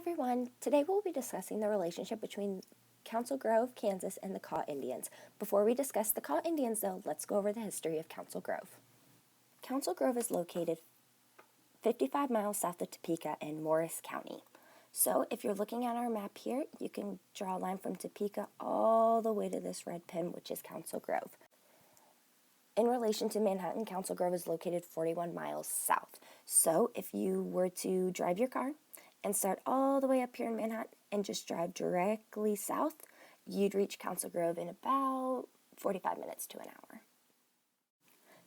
everyone. Today we'll be discussing the relationship between Council Grove, Kansas, and the Kaw Indians. Before we discuss the Kaw Indians, though, let's go over the history of Council Grove. Council Grove is located 55 miles south of Topeka in Morris County. So if you're looking at our map here, you can draw a line from Topeka all the way to this red pin, which is Council Grove. In relation to Manhattan, Council Grove is located 41 miles south. So if you were to drive your car and start all the way up here in Manhattan and just drive directly south, you'd reach Council Grove in about 45 minutes to an hour.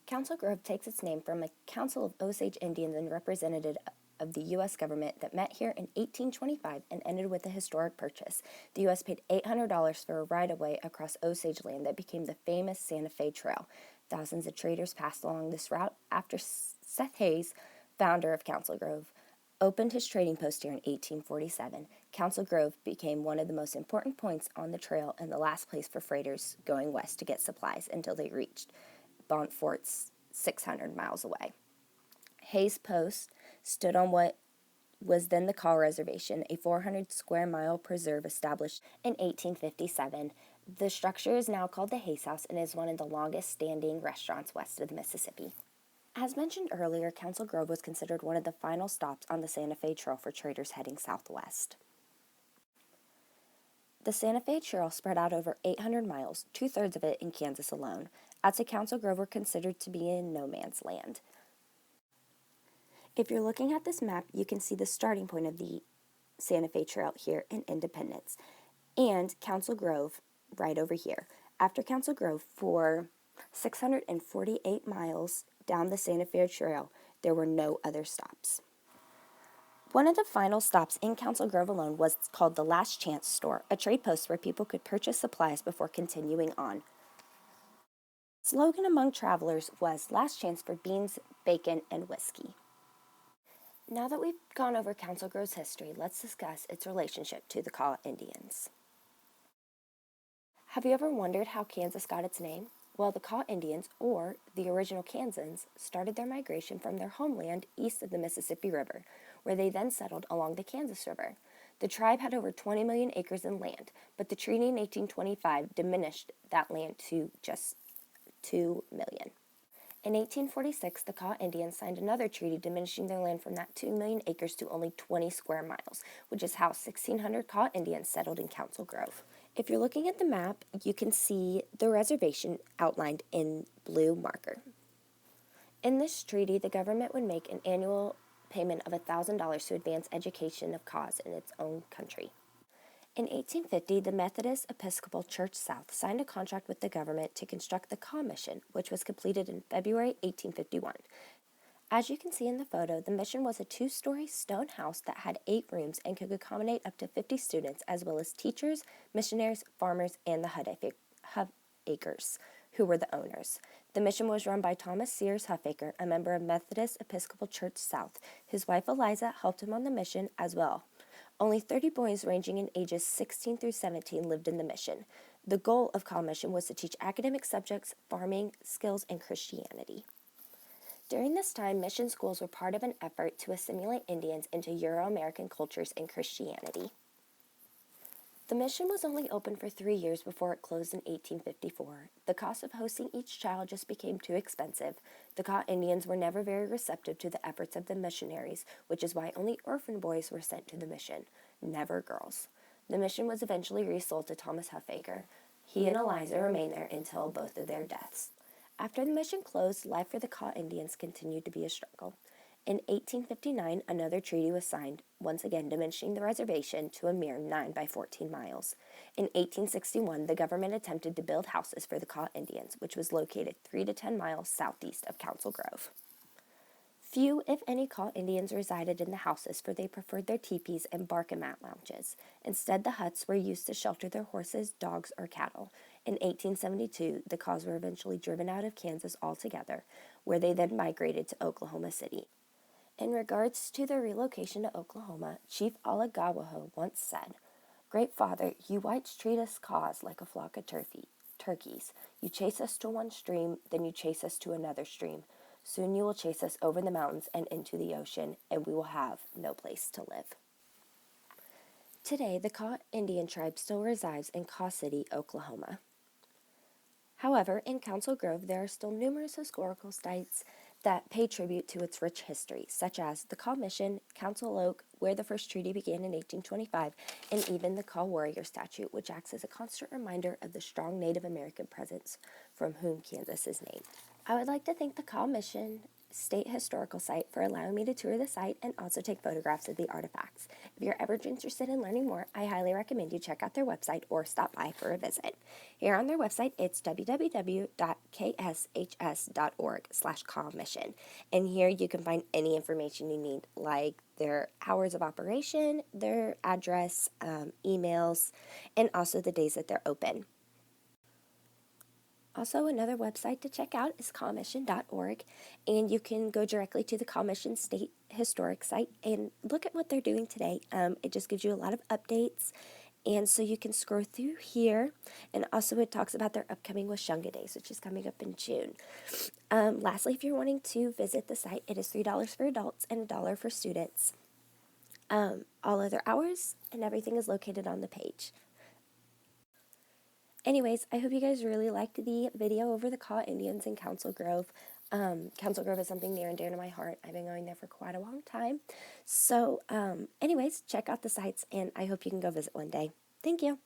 Council Grove takes its name from a council of Osage Indians and representatives of the U.S. government that met here in 1825 and ended with a historic purchase. The U.S. paid $800 for a right-of-way across Osage land that became the famous Santa Fe Trail. Thousands of traders passed along this route after Seth Hayes, founder of Council Grove, opened his trading post here in 1847. Council Grove became one of the most important points on the trail and the last place for freighters going west to get supplies until they reached Bonfort's 600 miles away. Hayes Post stood on what was then the Kaw Reservation, a 400 square mile preserve established in 1857. The structure is now called the Hayes House and is one of the longest standing restaurants west of the Mississippi. As mentioned earlier, Council Grove was considered one of the final stops on the Santa Fe Trail for traders heading southwest. The Santa Fe Trail spread out over 800 miles, two-thirds of it in Kansas alone. As to Council Grove were considered to be in no man's land. If you're looking at this map, you can see the starting point of the Santa Fe Trail here in Independence, and Council Grove right over here. After Council Grove, for 648 miles down the Santa Fe Trail, there were no other stops. One of the final stops in Council Grove alone was called the Last Chance Store, a trade post where people could purchase supplies before continuing on. Slogan among travelers was "Last chance for beans, bacon, and whiskey." Now that we've gone over Council Grove's history, let's discuss its relationship to the Kaw Indians. Have you ever wondered how Kansas got its name? Well, the Kaw Indians, or the original Kansans, started their migration from their homeland east of the Mississippi River, where they then settled along the Kansas River. The tribe had over 20 million acres in land, but the treaty in 1825 diminished that land to just 2 million. In 1846, the Kaw Indians signed another treaty diminishing their land from that 2 million acres to only 20 square miles, which is how 1,600 Kaw Indians settled in Council Grove. If you're looking at the map, you can see the reservation outlined in blue marker. In this treaty, the government would make an annual payment of $1,000 to advance education of Kaws in its own country. In 1850, the Methodist Episcopal Church South signed a contract with the government to construct the Kaw Mission, which was completed in February 1851. As you can see in the photo, the mission was a 2-story stone house that had 8 rooms and could accommodate up to 50 students, as well as teachers, missionaries, farmers, and the Huffacres, who were the owners. The mission was run by Thomas Sears Huffaker, a member of Methodist Episcopal Church South. His wife Eliza helped him on the mission as well. Only 30 boys ranging in ages 16 through 17 lived in the mission. The goal of Kaw Mission was to teach academic subjects, farming skills, and Christianity. During this time, mission schools were part of an effort to assimilate Indians into Euro-American cultures and Christianity. The mission was only open for 3 years before it closed in 1854. The cost of hosting each child just became too expensive. The Kaw Indians were never very receptive to the efforts of the missionaries, which is why only orphan boys were sent to the mission, never girls. The mission was eventually resold to Thomas Huffaker. He and Eliza remained there until both of their deaths. After the mission closed, life for the Kaw Indians continued to be a struggle. In 1859, another treaty was signed, once again diminishing the reservation to a mere 9 by 14 miles. In 1861, the government attempted to build houses for the Kaw Indians, which was located 3 to 10 miles southeast of Council Grove. Few, if any, Kaw Indians resided in the houses, for they preferred their teepees and bark and mat lounges. Instead, the huts were used to shelter their horses, dogs, or cattle. In 1872, the Kaws were eventually driven out of Kansas altogether, where they then migrated to Oklahoma City. In regards to their relocation to Oklahoma, Chief Alagawaho once said, "Great Father, you whites treat us Kaws like a flock of turkeys. You chase us to one stream, then you chase us to another stream. Soon you will chase us over the mountains and into the ocean, and we will have no place to live." Today, the Kaw Indian tribe still resides in Kaw City, Oklahoma. However, in Council Grove, there are still numerous historical sites that pay tribute to its rich history, such as the Kaw Mission, Council Oak, where the first treaty began in 1825, and even the Kaw Warrior statue, which acts as a constant reminder of the strong Native American presence from whom Kansas is named. I would like to thank the Kaw Mission State Historical Site for allowing me to tour the site and also take photographs of the artifacts. If you're ever interested in learning more, I highly recommend you check out their website or stop by for a visit. Here on their website, it's www.kshs.org/Kaw-Mission. And here you can find any information you need, like their hours of operation, their address, emails, and also the days that they're open. Also, another website to check out is kawmission.org, and you can go directly to the Kaw Mission State Historic Site and look at what they're doing today. It just gives you a lot of updates, and so you can scroll through here, and also it talks about their upcoming Washunga Days, which is coming up in June. Lastly, if you're wanting to visit the site, it is $3 for adults and $1 for students. All other hours and everything is located on the page. Anyways, I hope you guys really liked the video over the Kaw Indians in Council Grove. Council Grove is something near and dear to my heart. I've been going there for quite a long time. So, anyways, check out the sites, and I hope you can go visit one day. Thank you.